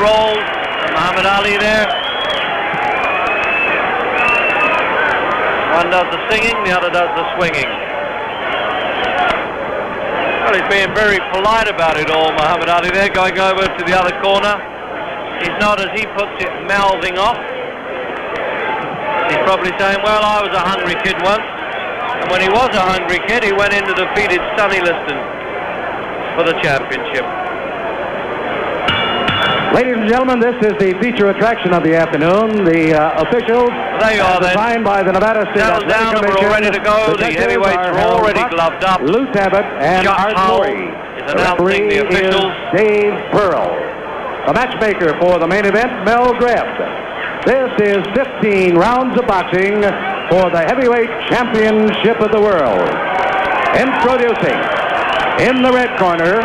roles. Muhammad Ali there. One does the singing, the other does the swinging. Well, he's being very polite about it all, Muhammad Ali there, going over to the other corner. He's not, as he puts it, mouthing off. He's probably saying, well, I was a hungry kid once. And when he was a hungry kid, he went in to defeated Sonny Liston for the championship. Ladies and gentlemen, this is the feature attraction of the afternoon. The officials, there you are, designed by the Nevada State Athletic down, and we're all ready to go. The heavyweights are already gloved up. Lou Tabbitt and Chuck Art Murray. is announcing the officials. Dave Pearl. The matchmaker for the main event, Mel Greb. This is 15 rounds of boxing for the heavyweight championship of the world. Introducing, in the red corner,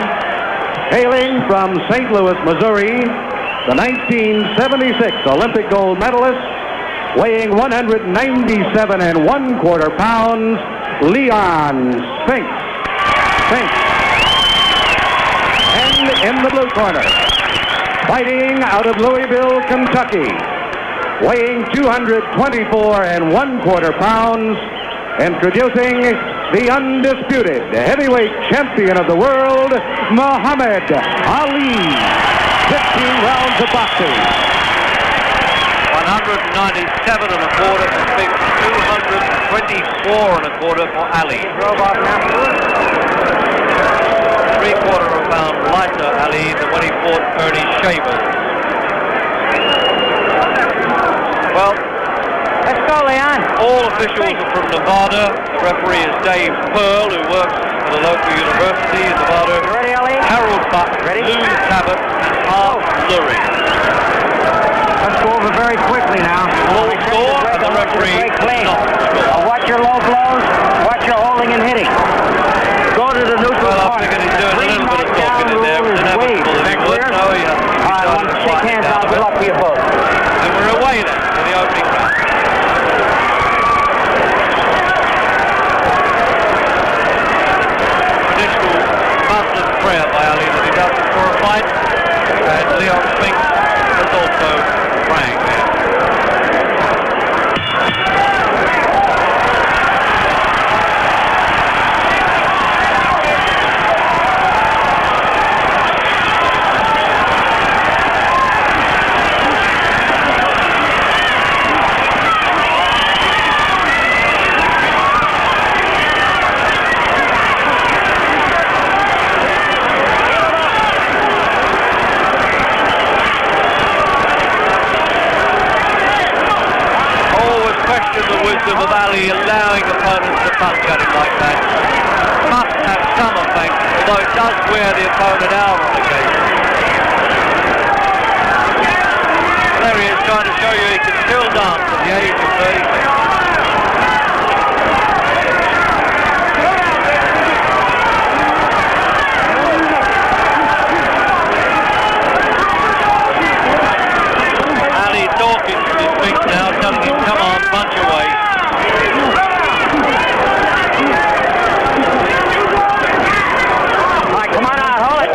hailing from St. Louis, Missouri, the 1976 Olympic gold medalist, weighing 197 1/4 pounds, Leon Spinks. And in the blue corner, fighting out of Louisville, Kentucky, weighing 224 1/4 pounds, introducing the undisputed heavyweight champion of the world, Muhammad Ali. 15 rounds of boxing. 197 1/4 for Spinks, 224 1/4 for Ali. Three-quarter of a pound lighter Ali than when he fought Ernie Shavers. Well, let's go, Leon. All officials are from Nevada. The referee is Dave Pearl, who works at a local university in Nevada. You ready, Ali? Harold Buck, Lou Tabbitt, and Art Lurie. Let's go over very quickly now. Full score, and the referee not score. Watch your low blows. Watch your holding and hitting. Go to the neutral corner. I figured he's doing a little bit of talking in there. It was inevitable that he would. No, he hasn't. All right, I want to shake hands. I'll good luck for you both. And we're away then for the opening round. Traditional Muslim prayer by Ali that he does before a fight. And Leon Spinks is also praying there. Of Ali allowing opponents to punch at him like that. Must have some effect, although it does wear the opponent out on occasion. There he is, trying to show you he can still dance at the age of 36. Ali talking to his feet now, telling him, come on, punch away. Come on out, hold it.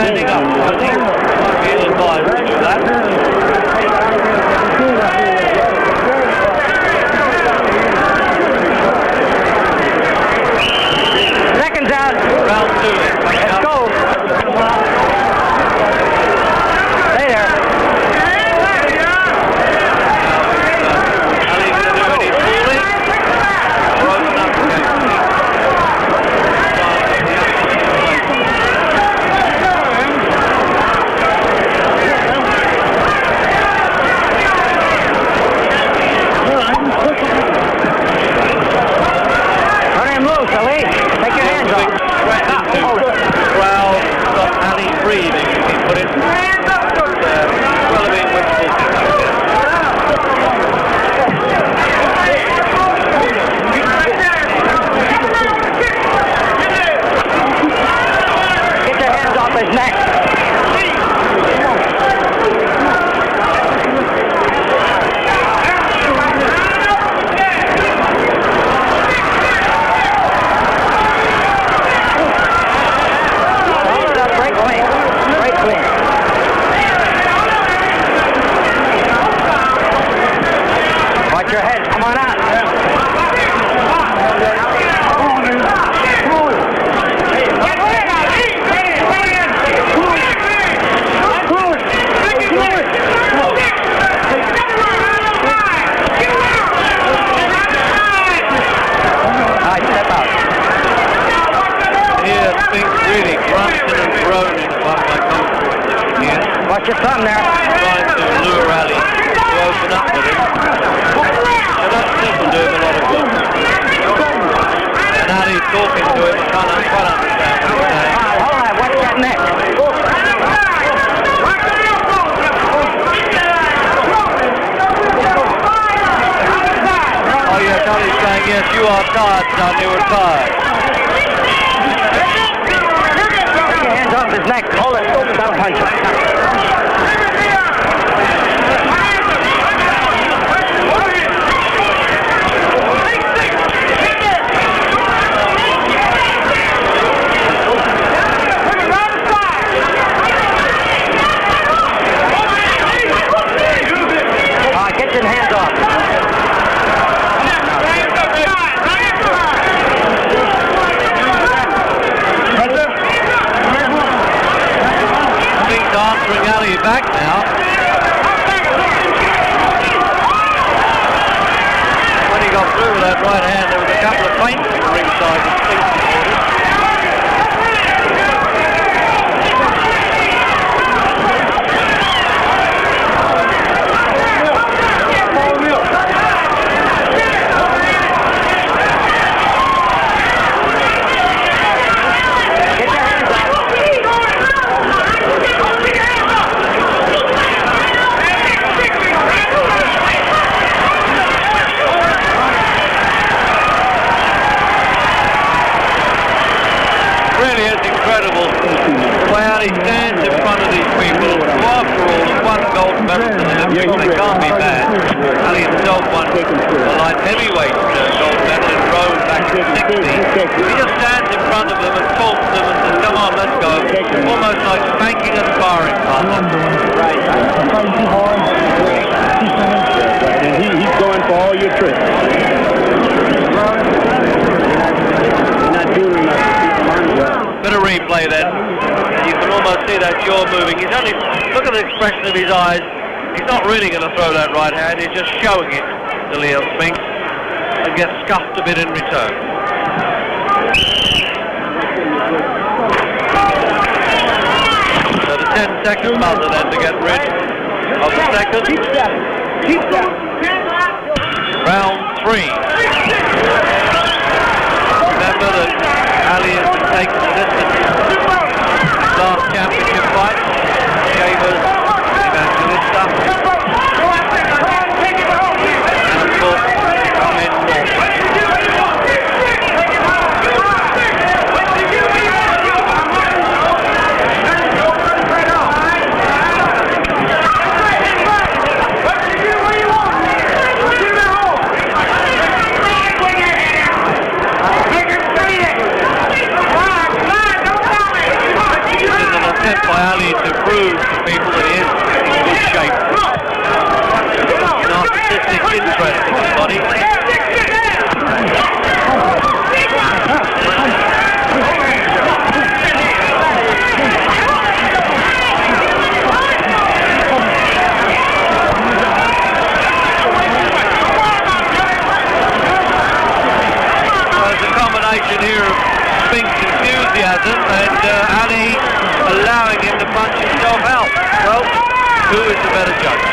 standing up, I think. Might be advised to do that. Seconds out. Round 2 is coming up. Go. Stay there. Ali going to do any fooling? Broken up Turn him loose, Ali. Take your hands off. Crowd got Ali breathing, if he put it. Well, a bit wishful thinking. Get your hands off his neck. Hold it up, break clean. Break clean. Watch your head. Come on out. All right, step out. Here, Spinks really grunting and groaning about my comfort. Here, Watch your thumb there. trying to lure Ali to open up with him. So that doesn't do him a lot of good. And Ali talking to him, I can't quite understand what he's saying. Hold on, watch that neck. Oh yes, Ali's saying, yes, you are tired, son, you are tired. Take your hands off his neck. Hold it. Stop punching. All right, get your hands off. Spinks answering Ali back now. When he got through with that right hand, there was a couple of feints in the ringside with Spinks supporters. Get your hands off. Really is incredible the way Ali stands in front of these people who, after all, have won gold medals in the Olympics. They can't be bad. Ali himself won the light heavyweight gold medal in Rome back in the 60s. He just stands in front of them and talks to them and says, come on, let's go. Almost like spanking a sparring partner. Right. And he's going for all your tricks. You're not doing enough to keep him on well. Bit of replay then. You can almost see that jaw moving. He's only, look at the expression of his eyes. He's not really going to throw that right hand. He's just showing it to Leo Spinks and gets scuffed a bit in return. So the 10-second buzzer then to get rid of the second. Keep that. Round 3. Remember that Ali has been taking the distance. Last championship fight, Shavers, Evangelista, and of course, Ken Norton. by Ali to prove to people that he is in good shape. Narcissistic interest in his body. Here of Spink's enthusiasm and Ali allowing him to punch himself out. Well, who is the better judge?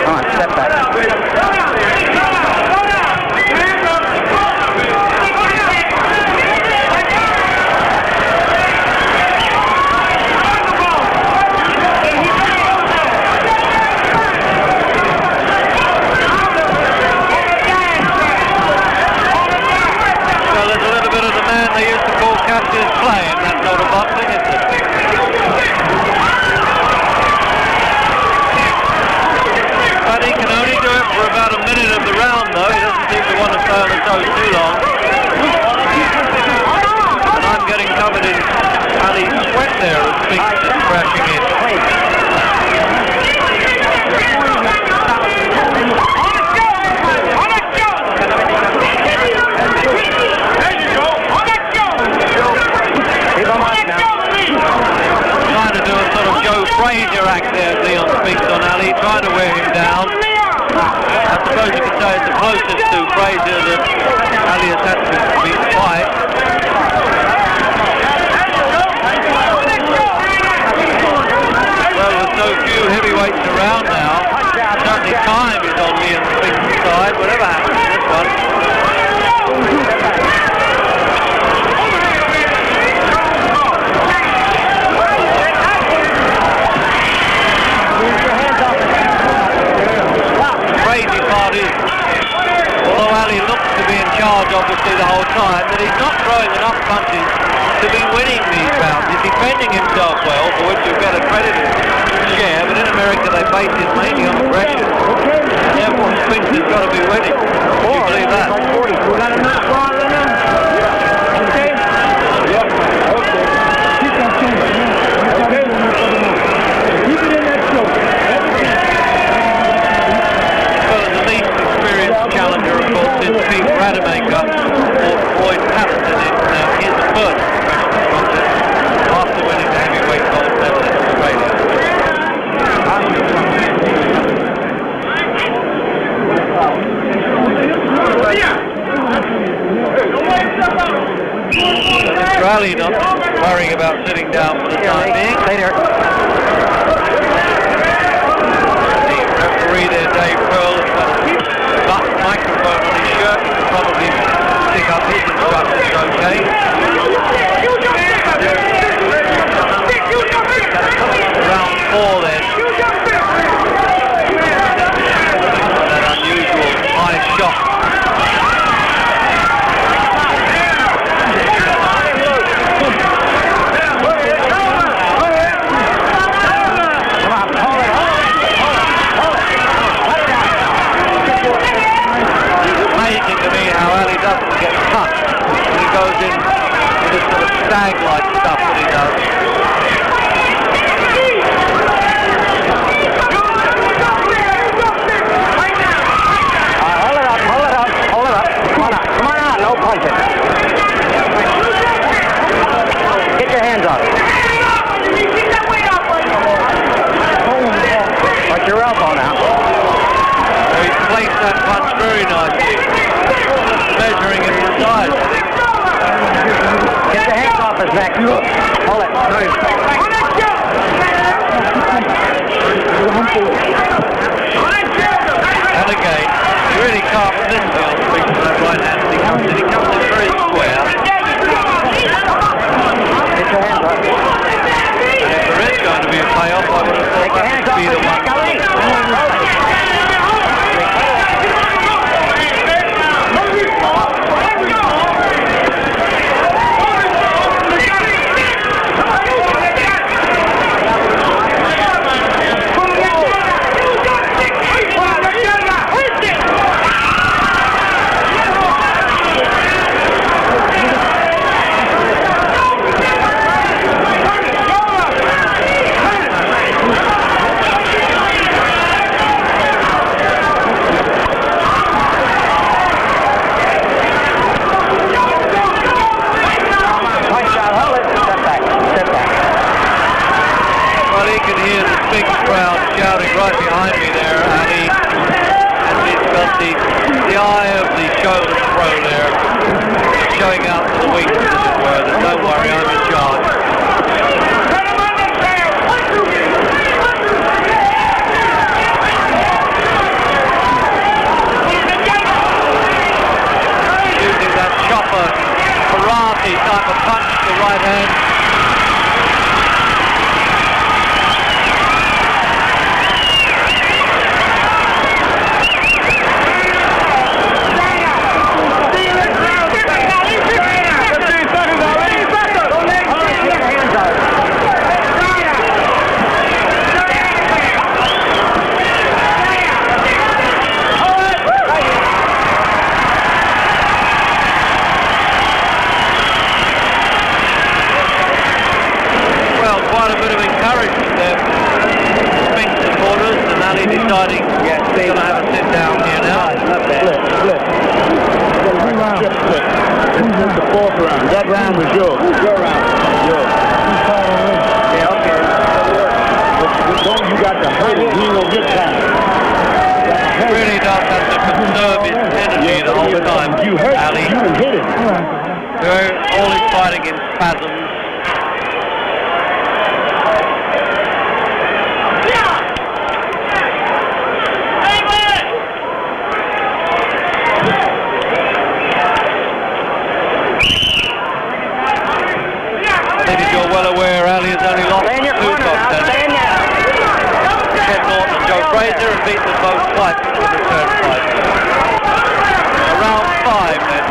Come on, step back. Cassius Clay, and that's not a boxing, is it? But he can only do it for about a minute of the round, though. He doesn't seem to want to stay on the toes too long. And I'm getting covered in Ali's sweat there as Spinks is crashing in. Trying to do a sort of Joe Frazier act there, Leon Spinks on Ali, trying to wear him down. I suppose you could say it's the closest to Frazier that Ali has had to be fight. Well, there's so few heavyweights around now. Certainly time is on Leon Spinks' side, whatever happens to this one. Crazy part is, although Ali looks to be in charge obviously the whole time, that he's not throwing enough punches to be winning these rounds. He's defending himself well, for which you'll get a credit share, but in America they base it mainly on aggression. Therefore Spinks has got to be winning. Do you believe that? We got enough ball in him. Okay? Yep. Okay. Keep on changing. Okay? Keep it in that show. Challenger, of course, is Pete Rademacher or Floyd Patterson in his first professional contest after winning the heavyweight gold medal in Australia. Well, you can hear the big crowd shouting right behind me there, Ali. And he's got the eye of the showman pro there, showing out to the wings, as it were, that don't worry, I'm in charge. Using that chopper, karate type of punch to the right hand. Deciding he's going to have a sit down here now. Split. This is the fourth round. That round was yours. Your round. Yours. Yeah, okay. But you got to hurt it. He ain't gonna get time. He really does have to conserve his energy the whole time. You hurt Ali. You can hit it. All his fighting in spasms. Well aware, Ali has only lost two contenders. Ken Norton and Joe Frazier have beaten them both twice in the return fight. Around 5 then.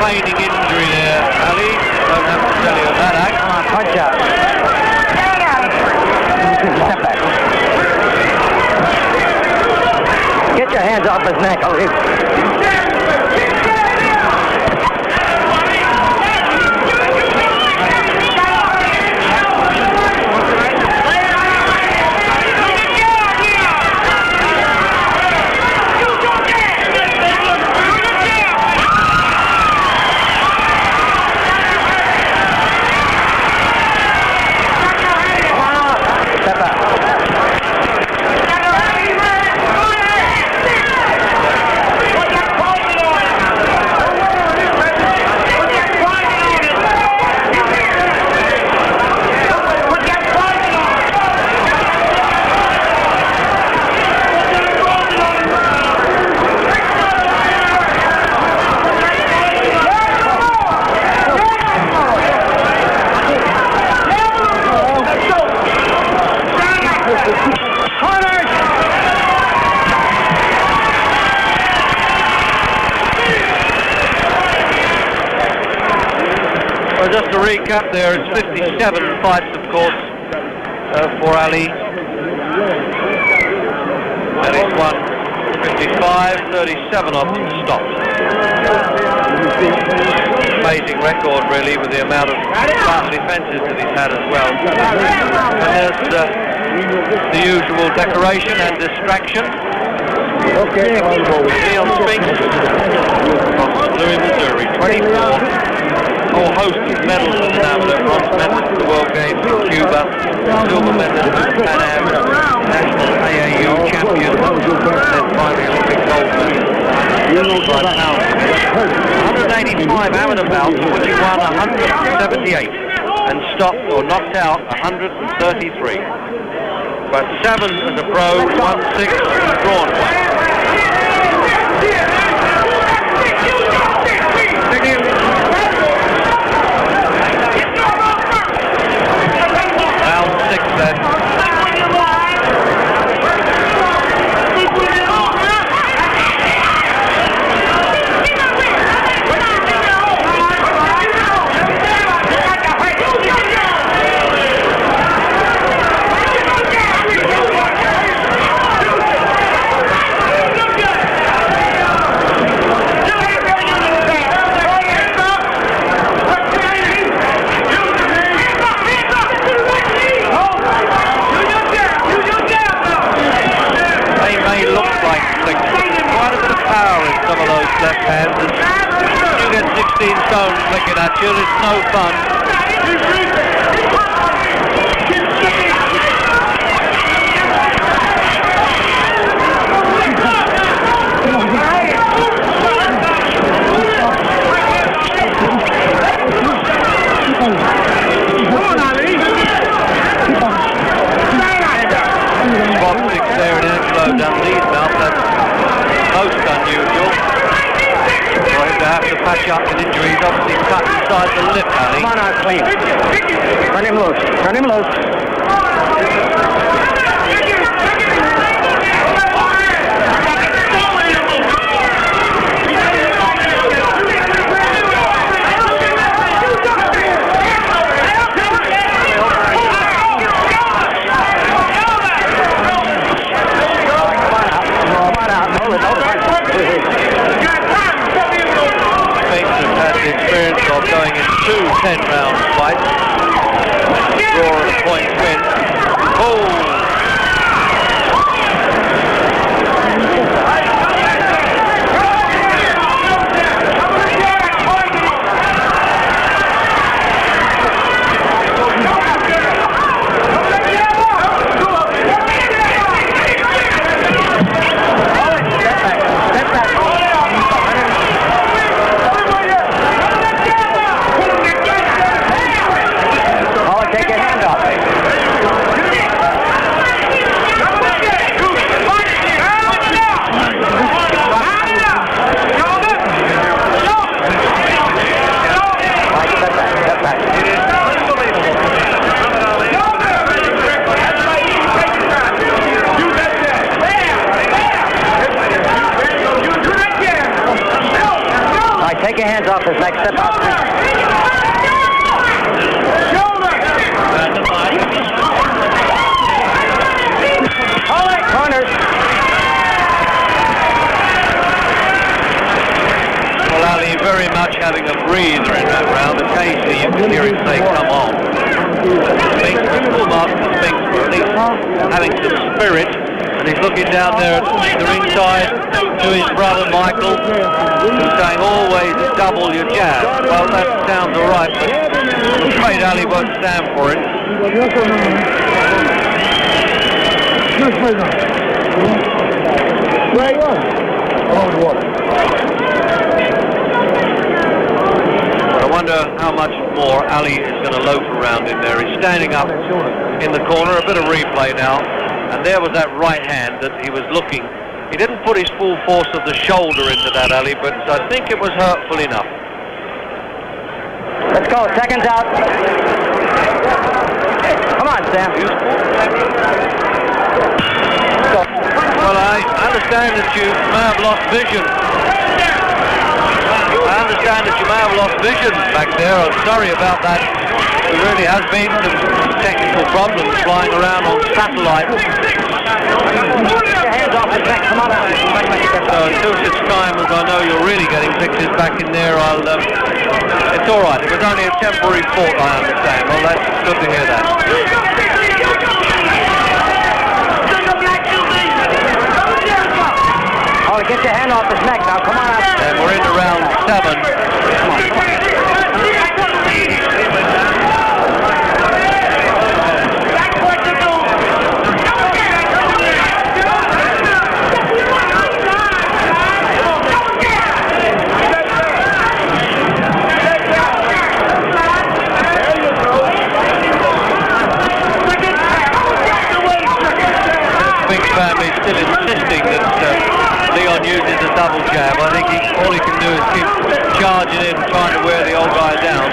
Feigning injury there, Ali. Don't have to tell you that act. Punch out. just to recap there, it's 57 fights, of course, for Ali. And he's won 55, 37 of them stopped. Amazing record, really, with the amount of start defences that he's had as well. And there's the usual decoration and distraction. Okay. Leon Spinks from Louis, Missouri, 24. Whole host of medals at Stanford, bronze medals at the World Games in Cuba, silver medals at Pan Am, national AAU champion, and then finally Olympic gold medal. 185 amateur bouts, which he won 178 and stopped or knocked out 133. But 7 as a pro, 1 6 and drawn 1. Round 6 then. Left hand. You get 16 stones flicking at you, it's no fun. Spot 6 there in Angelo Dundee's mouth, that's most unusual. For him to have to patch up an injury, he's obviously cut inside the lip, Ali. Come on out clean. Turn him loose. Turn him loose. Experience of going in 2 10-round fights, draw and point win. Take your hands off his neck. Step out. All right, corners. Well, Ali very much having a breather in that round. Occasionally you can hear him say, come on. Spinks, full marks for Spinks, but at least having some spirit. And he's looking down there at the ringside to his brother Michael, who's saying always double your jab. Well, that sounds all right, but I'm afraid Ali won't stand for it. I wonder how much more Ali is going to loaf around in there. He's standing up in the corner, a bit of replay now. And there was that right hand that he was looking. He didn't put his full force of the shoulder into that, Ali, but I think it was hurtful enough. Let's go. Seconds out. Come on, Sam. Well, I understand that you may have lost vision. I understand understand that you may have lost vision back there. I'm sorry about that. There really has been some technical problems flying around on satellite. So until such time as I know you're really getting pictures back in there, it's all right. It was only a temporary fault, I understand. Well, that's good to hear that. Oh, get your hand off his neck now. Come on out. And we're into round 7. Family still insisting that Leon uses a double jab. I think all he can do is keep charging in, trying to wear the old guy down.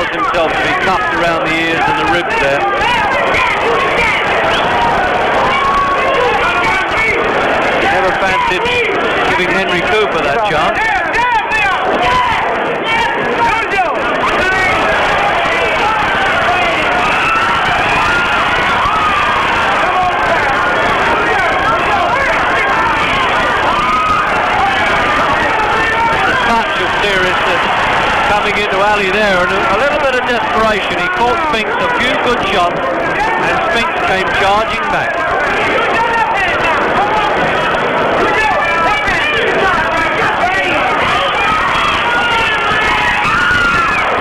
Himself to be cuffed around the ears and the ribs there. Never fancied giving Henry Cooper that chance. There's a touch of seriousness coming into Ali there, and a little bit of desperation. He caught Spinks a few good shots, and Spinks came charging back.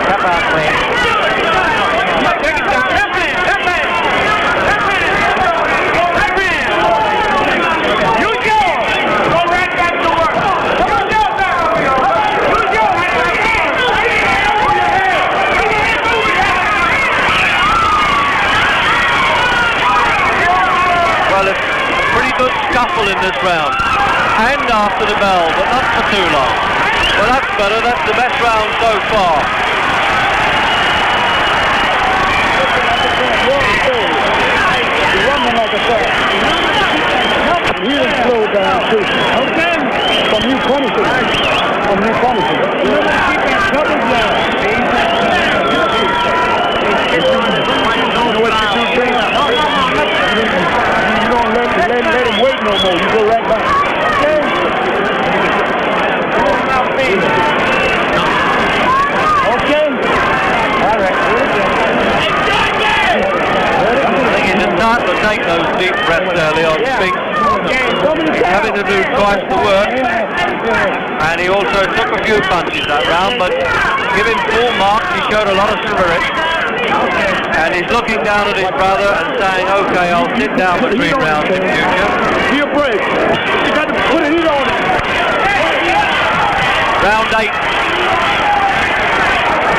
Step out, please. Scuffle in this round, and after the bell, but not for too long. Well, that's better. That's the best round so far. He didn't slow down too. Okay. From you punishing. From you punishing. You know what you do, James? You don't let him wait no more. You go right back. Okay. Okay. All right. I think he's entitled to take those deep breaths early on, Spinks. Having to do twice the work. And he also took a few punches that round, but give him full marks. He showed a lot of spirit. And he's looking down at his brother and saying, okay, I'll sit down between rounds in future. Be a break. You got to put a heat on it. Round 8.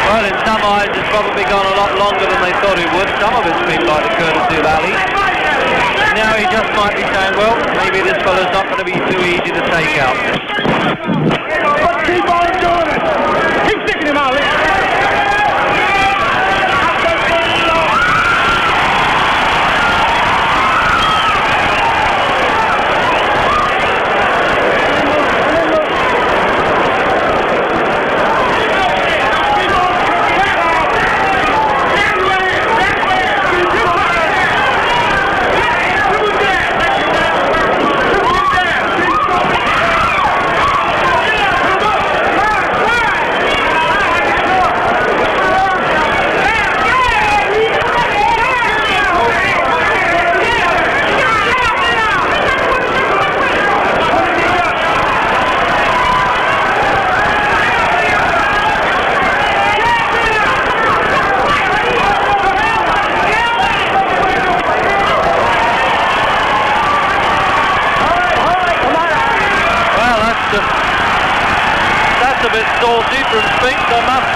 Well, in some eyes, it's probably gone a lot longer than they thought it would. Some of it's been by the courtesy of Ali. Now he just might be saying, well, maybe this fellow's not going to be too easy to take out. But keep on doing it. Keep sticking him out.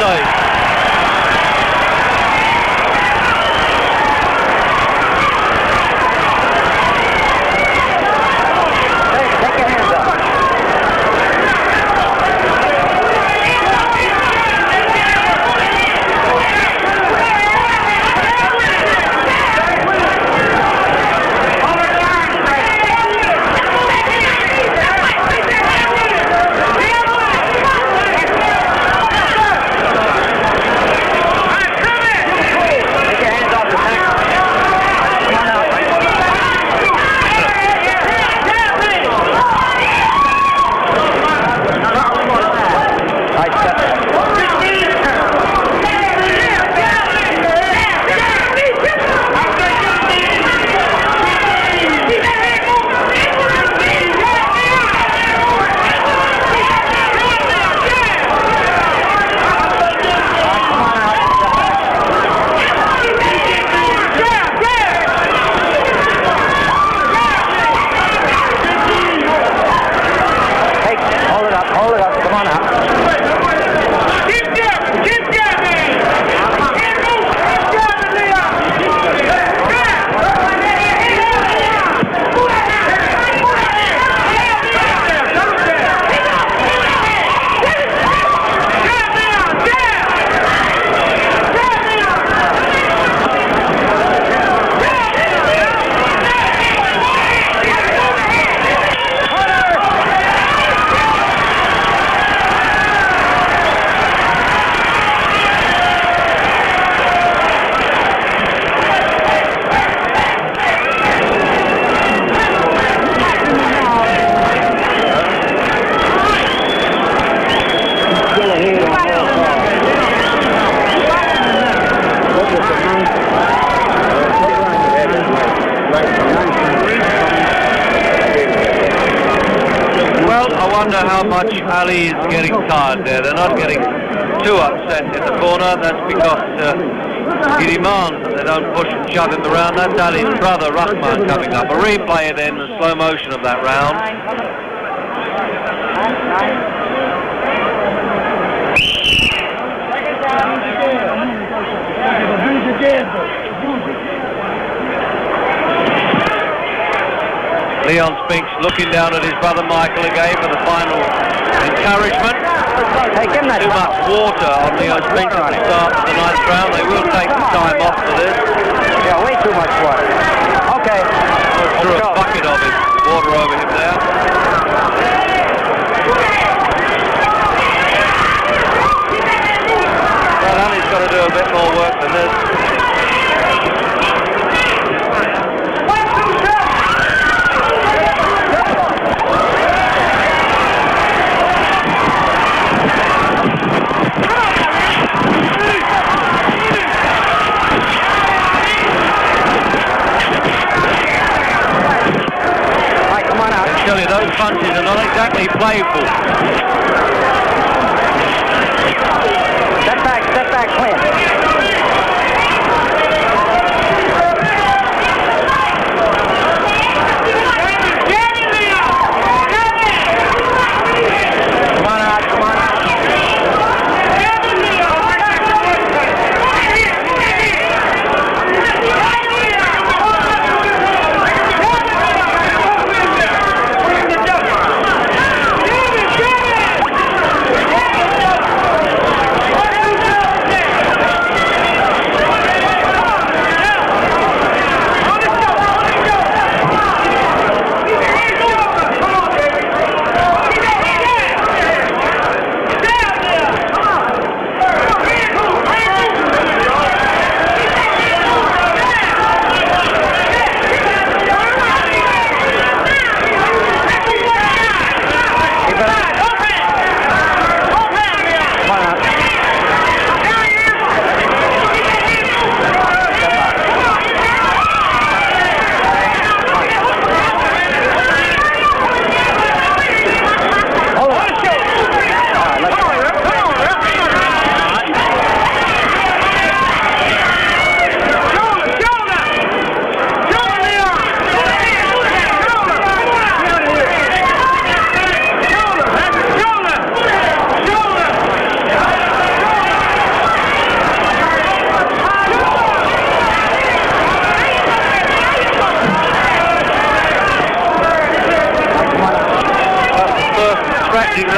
stage. Take your hands up. How much Ali is getting tired there. They're not getting too upset in the corner. That's because he demands that they don't push and shove him around. That's Ali's brother Rahman coming up. A replay then, the slow motion of that round. Leon Spinks looking down at his brother Michael again for the final encouragement. Too much water on Leon Spinks at the start of the ninth round. They will take some time off for this. Yeah, way too much water. Okay. Threw a bucket of it, water over him there. Well, Ali's got to do a bit more work than this. Those punches are not exactly playful. Step back, Clint.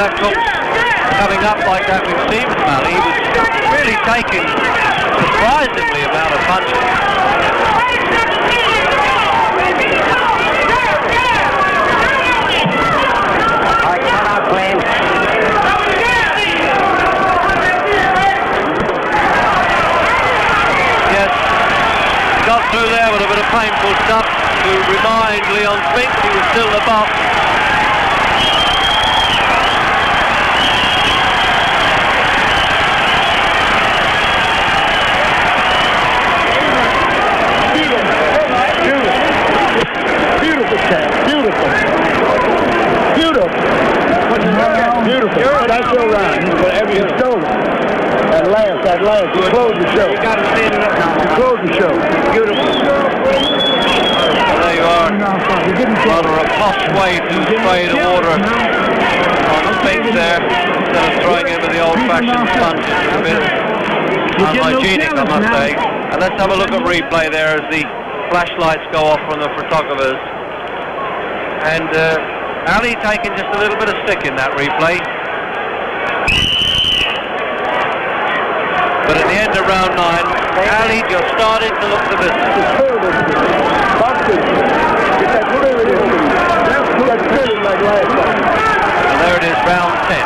that coming up like that we've seen from Ali. He was really taking surprisingly amount of punches. Yes, got through there with a bit of painful stuff to remind Leon Spinks he was still the boss. Beautiful tap, beautiful. That's your round. Whatever you stole it. At last, you closed the show. You got to stand it up now. You closed the show. Beautiful. Well, there you are. Rather a posh way to spray the water on Spinks there, instead of throwing him with the old-fashioned sponge. It's a bit unhygienic, I must say. And let's have a look at replay there as the flashlights go off from the photographers. And Ali taking just a little bit of stick in that replay. But at the end of round 9, Ali just started to look the business. And there it is, round 10.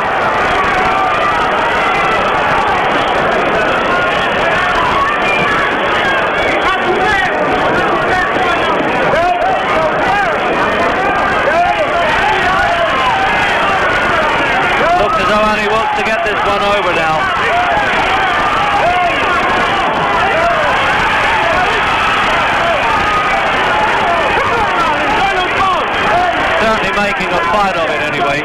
Looks as though Ali wants to get this one over now. Certainly making a fight of it anyway.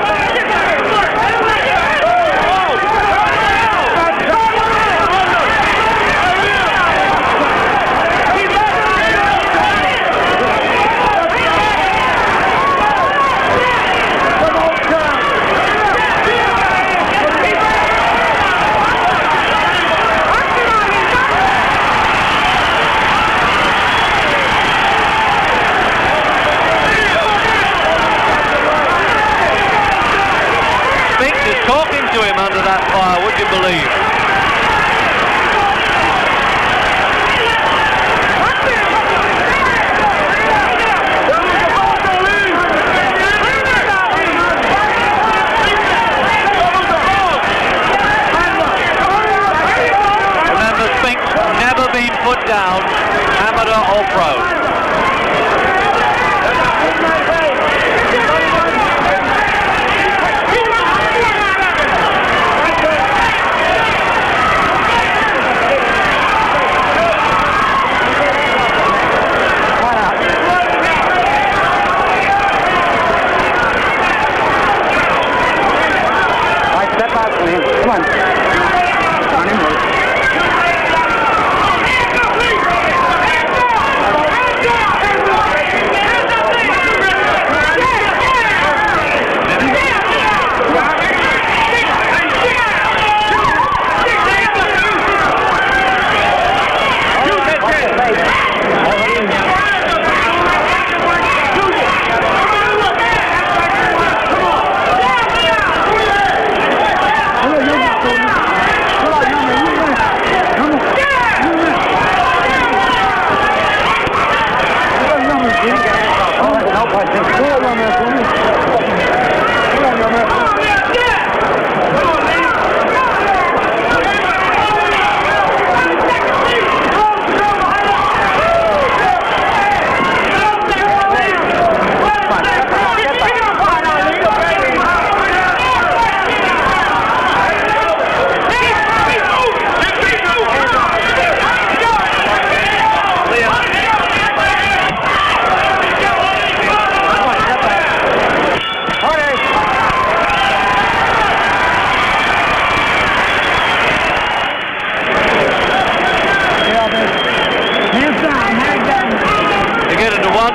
To him under that fire, would you believe? Remember, Spinks never been put down, amateur or pro. Come on.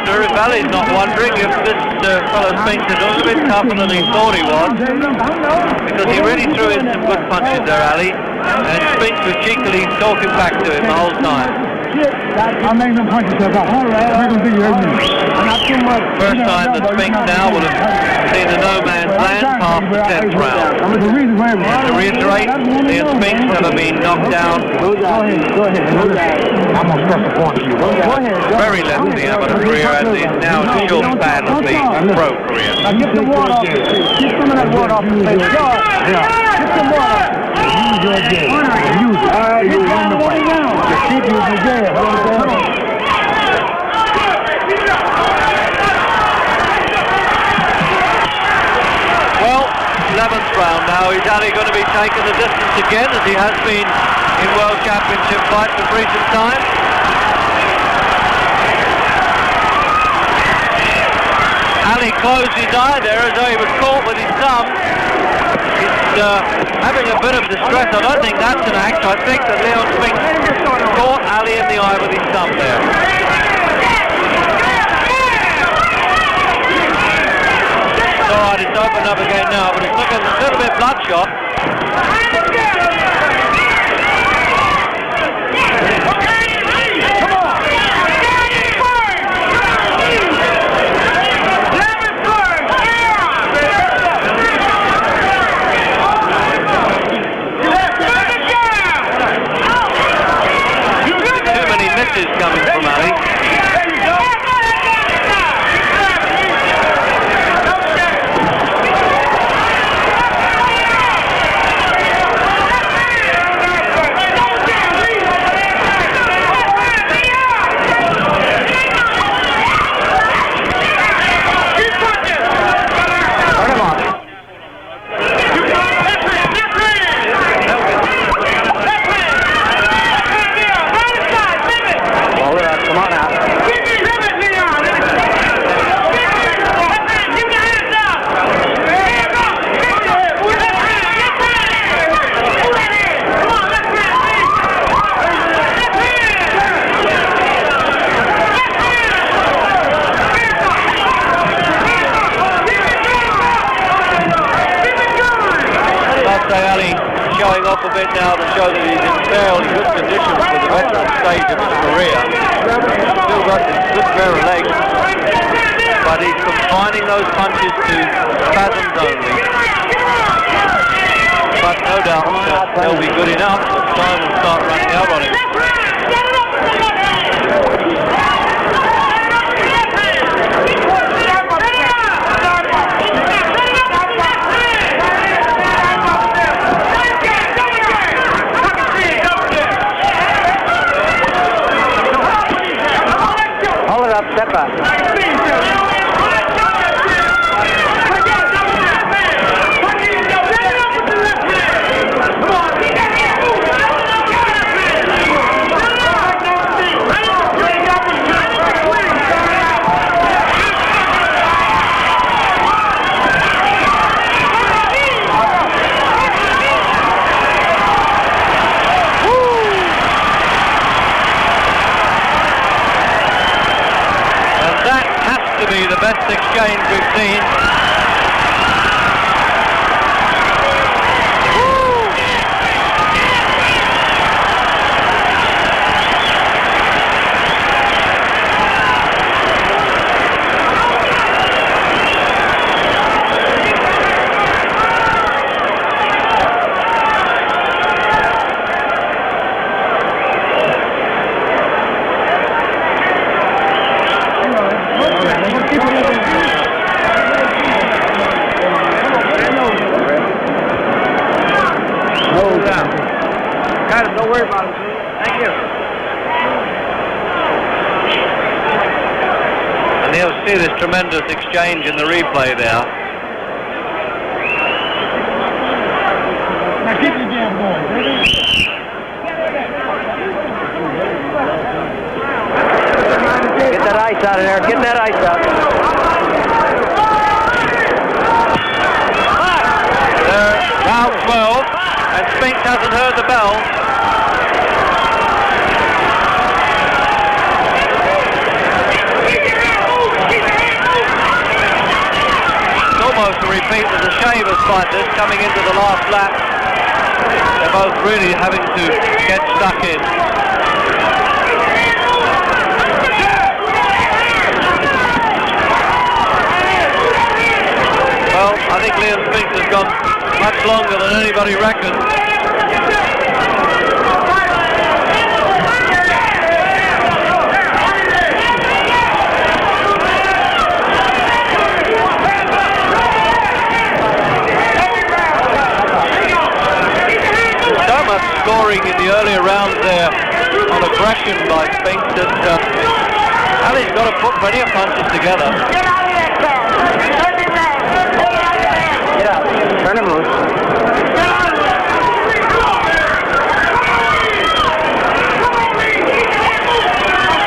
On him, Ali's not wondering if this fellow Spinks is a little bit tougher than he thought he was, because he really threw in some good punches there, Ali, and Spinks was cheekily talking back to him the whole time. I'll make them punch yourself out. All right. Make them think you hurt me. Not too much. First time that Spinks now will have seen a no man's land past the 10th round. And to reiterate, Ian Spinks never been knocked down. Go ahead. I'm going to press the point to you. Go ahead. Very lengthy amateur career as is now a short span of the pro career. Now get the water off your face. Get some of that water off your face. Get some water. Use your game. Use it. All right, get down the way down. Just keep using the game. Come on. Well, 11th round now. Is Ali going to be taking the distance again as he has been in World Championship fights of recent times? Ali closed his eye there as though he was caught with his thumb. He's having a bit of distress. I don't think that's an act. I think that Leon Spinks caught Ali in the eye with his thumb there. It's all right, it's opened up again now, but it's looking a little bit bloodshot. Coming from Ali. Showing off a bit now to show that he's in fairly good condition for the veteran stage of his career. Still got this good pair of legs, but he's confining those punches to spasms only. But no doubt they'll be good enough that time will start running out on him. Step back. The best exchange we've seen. Don't worry about it. Thank you. And you'll see this tremendous exchange in the replay there. Now keep your jam going, baby. Get that ice out of there. Get that ice out. They're round 12, and Spinks hasn't heard the bell. Almost a repeat of the Shavers fighters coming into the last lap. They're both really having to get stuck in. gone much longer than anybody reckoned. So much scoring in the earlier rounds there on aggression by Spinks that Ali's got to put plenty of punches together. Get out of there, Cal. Turn him around. Get out. Turn him loose. Get out of there.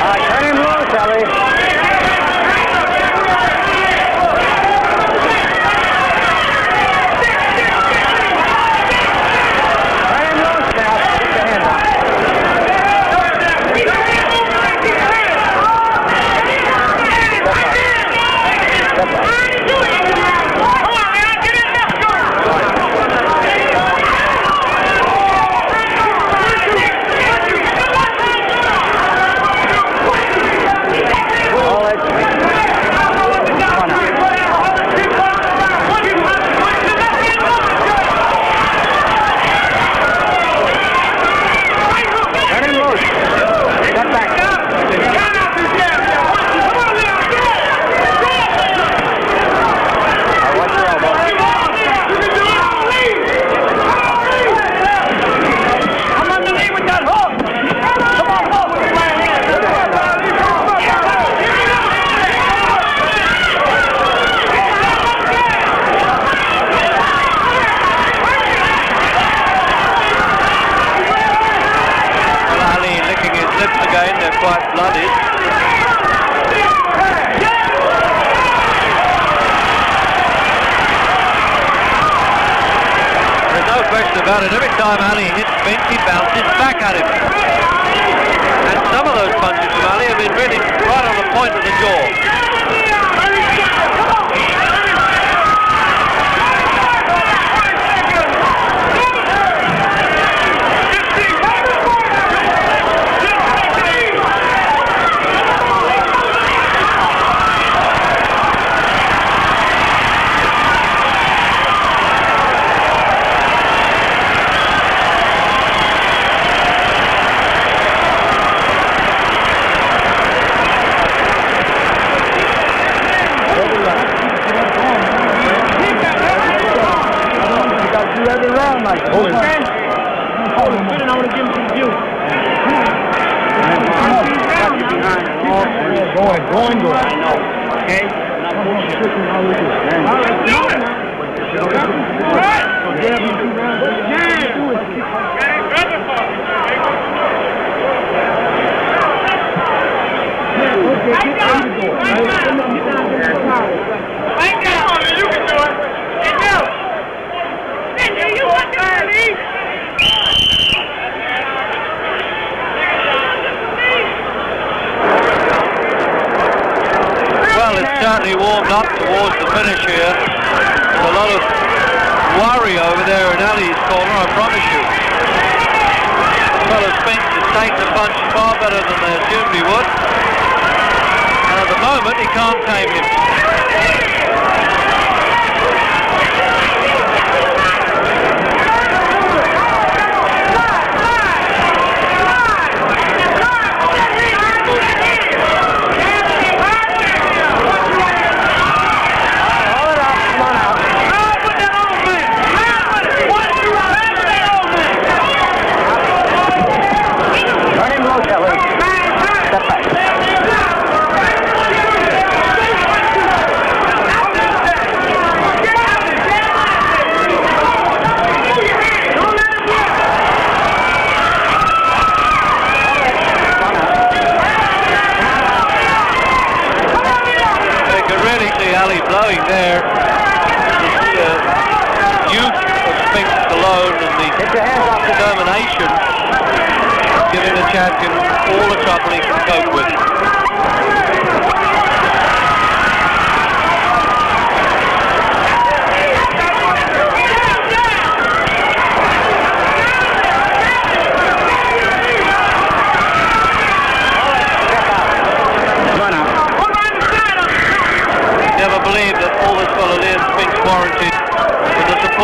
All right, turn him loose, Ali. Turn him loose now. Keep your hand up. About it. Every time Ali hits Spinks, he bounces back at him. And some of those punches from Ali have been really right on the point of the jaw. Certainly warmed up towards the finish here. There's a lot of worry over there in Ali's corner, I promise you. As well as Spinks has taken the punch far better than they assumed he would. And at the moment he can't tame him. Blowing there, the youth of Spinks alone and the determination giving the champion all the trouble he can cope with. Never believed that all this fellow Liam Spinks warranted with the support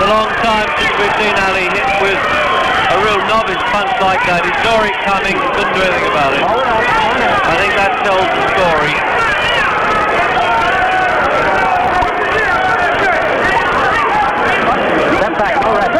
a long time since we've seen Ali hit with a real novice punch like that. He saw it coming, couldn't do anything about it. I think that tells the story. Step back, all right.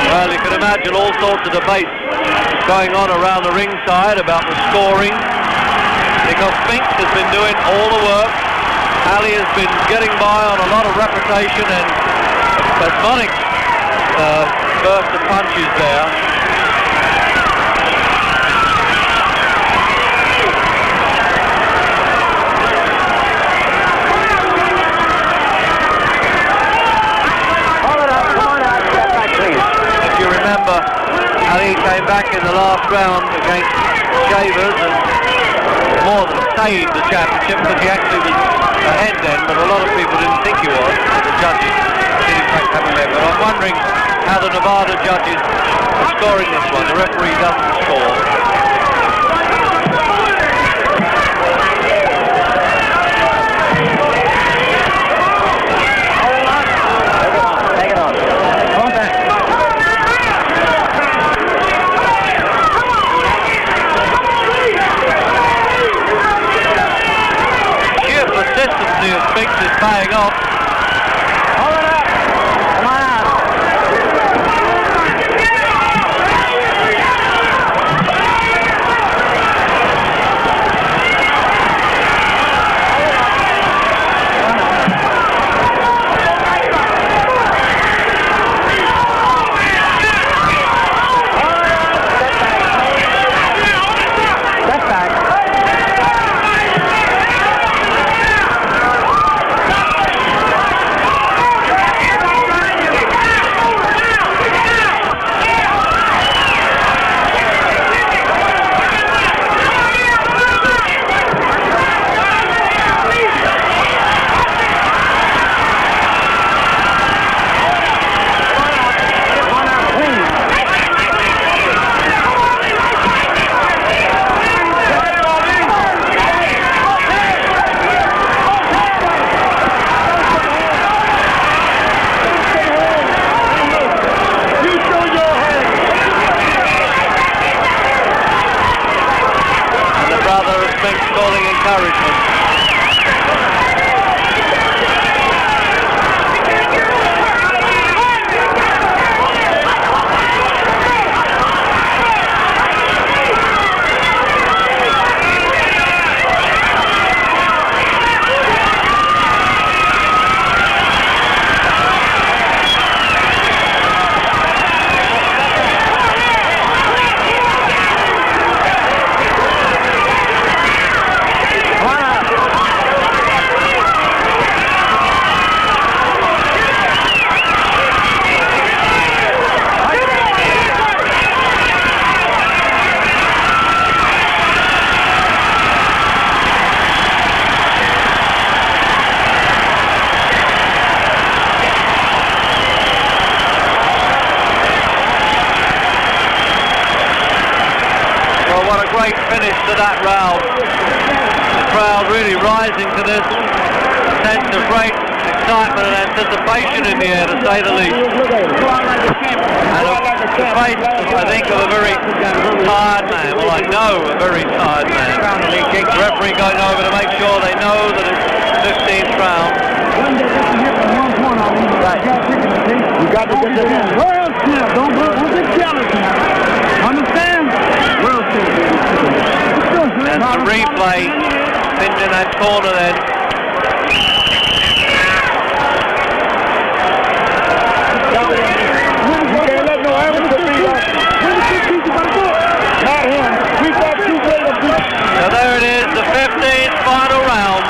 Well, you can imagine all sorts of debates going on around the ringside about the scoring, because Spinks has been doing all the work. Ali has been getting by on a lot of reputation and spasmodic burst of punches there. If you remember, Ali came back in the last round against Shavers and more than saved the championship, because he actually was ahead then, but a lot of people didn't think he was. The judges did in fact have him there, but I'm wondering how the Nevada judges are scoring this one. The referee doesn't score. Take it on. Come on back. Sheer persistency of Spinks is paying off. Hold it up. Come on out. Step back. And the brother of Spinks calling encouragement. Come on great finish to that round. The crowd really rising to this, sense of great excitement and anticipation in the air, to say the least. And the face, I think, of a very tired man. Well, I know a very tired man. The referee going over to make sure they know that it's 15th round. You got to get the world champ. Don't get jealous now. Understand? World champ. And the replay, pinned in that corner then. You can't let no amateur beat us. Not him. We got two great beats. So there it is, the 15th final round.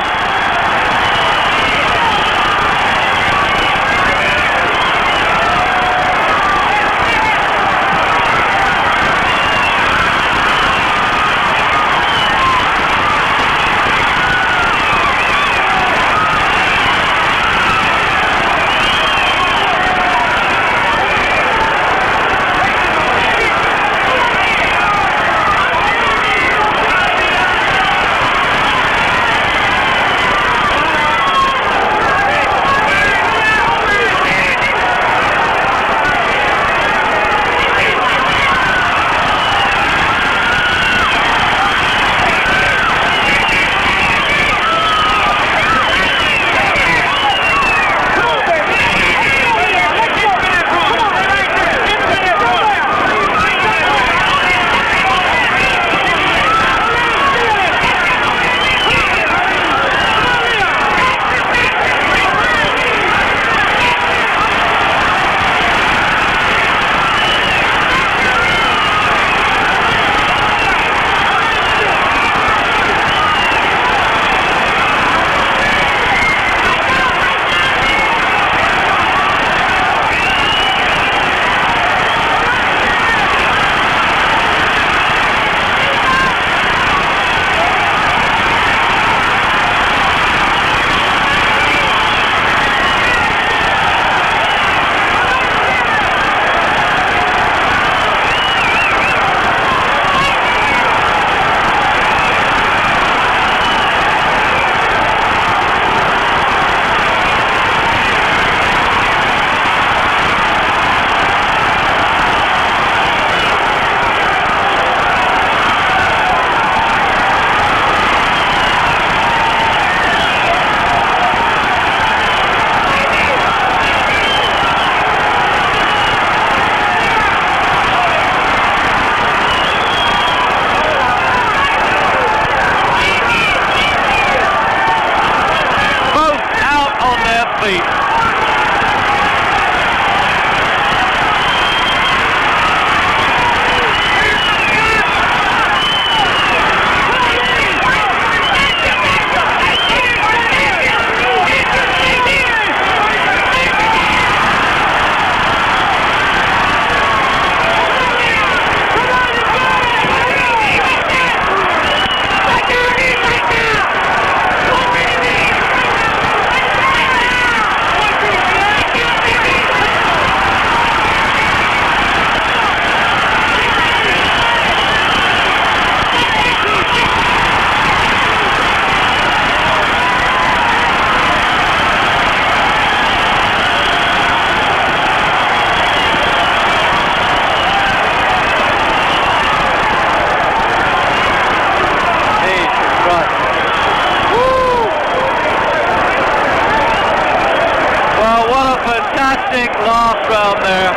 Fantastic last round there.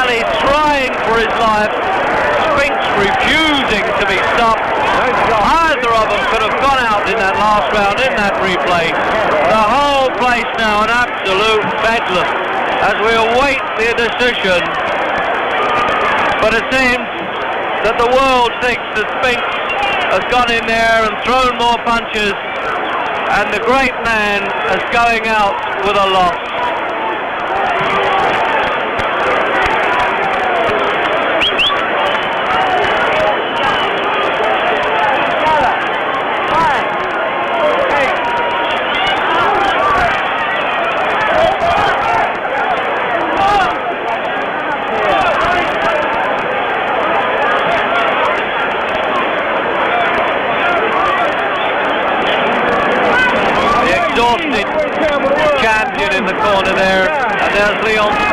Ali trying for his life. Spinks refusing to be stopped. Either of them could have gone out in that last round in that replay. The whole place now an absolute bedlam as we await the decision. But it seems that the world thinks that Spinks has gone in there and thrown more punches, and the great man is going out with a loss.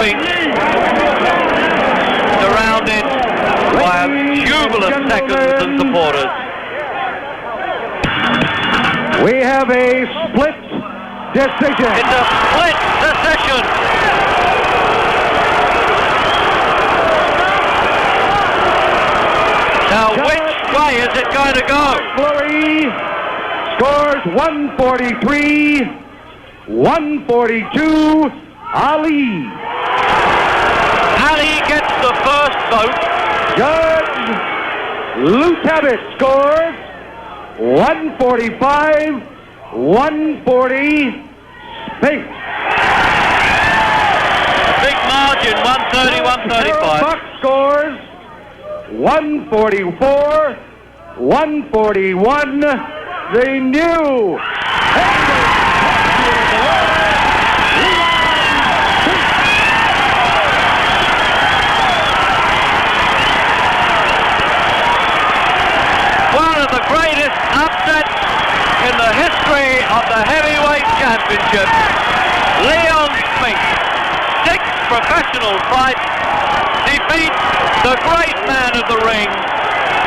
Spinks, surrounded by jubilant seconds and supporters. We have a split decision. It's a split decision. Now, which way is it going to go? Fleury scores 143, 142. Ali. Ali gets the first vote. Judge Lou Tabbitt scores 145, 140. Spinks. Big margin, 130, 135. Buck scores 144, 141. The new greatest upset in the history of the heavyweight championship. Leon Spinks, 6 professional fights, defeats the great man of the ring,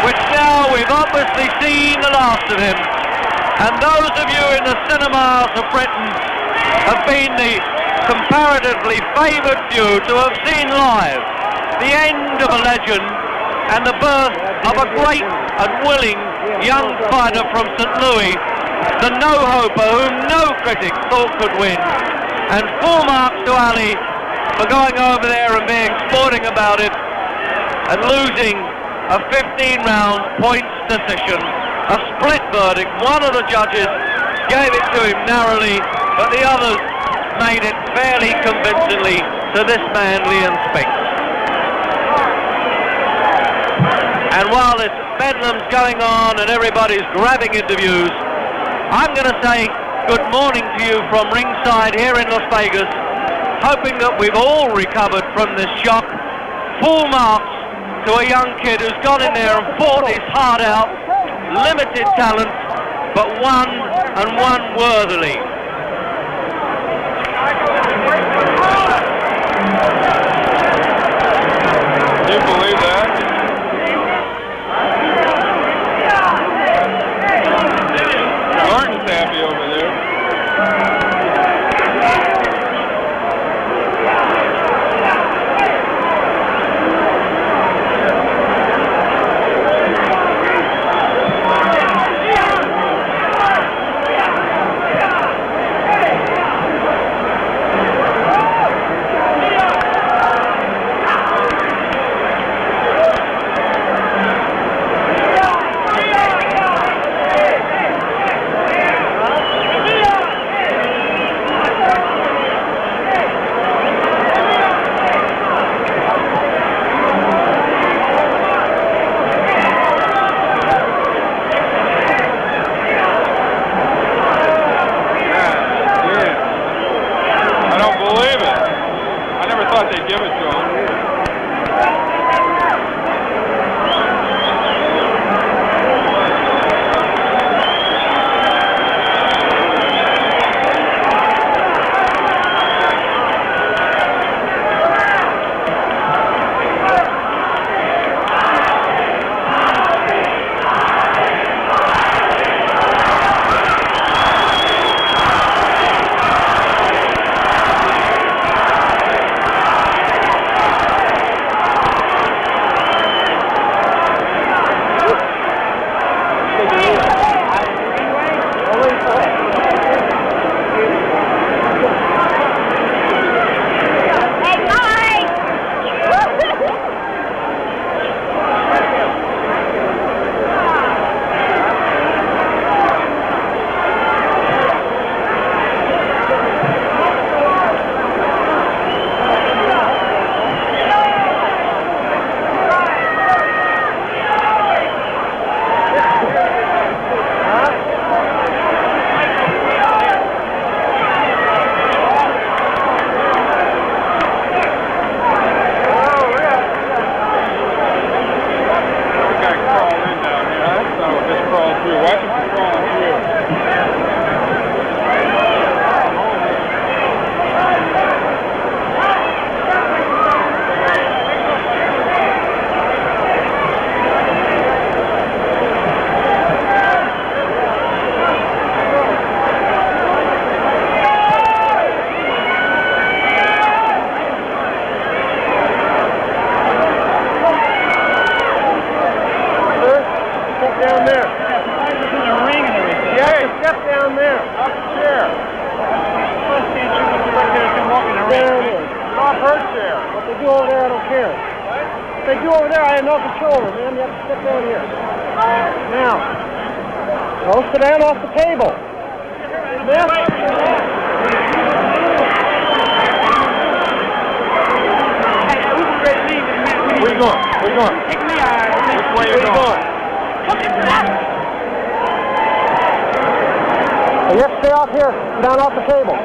which now we've obviously seen the last of him. And those of you in the cinemas of Britain have been the comparatively favoured few to have seen live the end of a legend and the birth of a great and willing young fighter from St. Louis, the no-hoper whom no critic thought could win. And full marks to Ali for going over there and being sporting about it and losing a 15-round points decision, a split verdict. One of the judges gave it to him narrowly, but the others made it fairly convincingly to this man, Leon Spinks. And while this bedlam's going on and everybody's grabbing interviews, I'm going to say good morning to you from ringside here in Las Vegas, hoping that we've all recovered from this shock. Full marks to a young kid who's gone in there and fought his heart out, limited talent, but won and won worthily. Do you believe that? Martin's happy over there. What they do over there, I have no control over, man. You have to sit down here. Now. Don't sit down off the table. Smith. Where you going? Where you going? Take me out. Which way you going? And you have to stay off here, down off the table.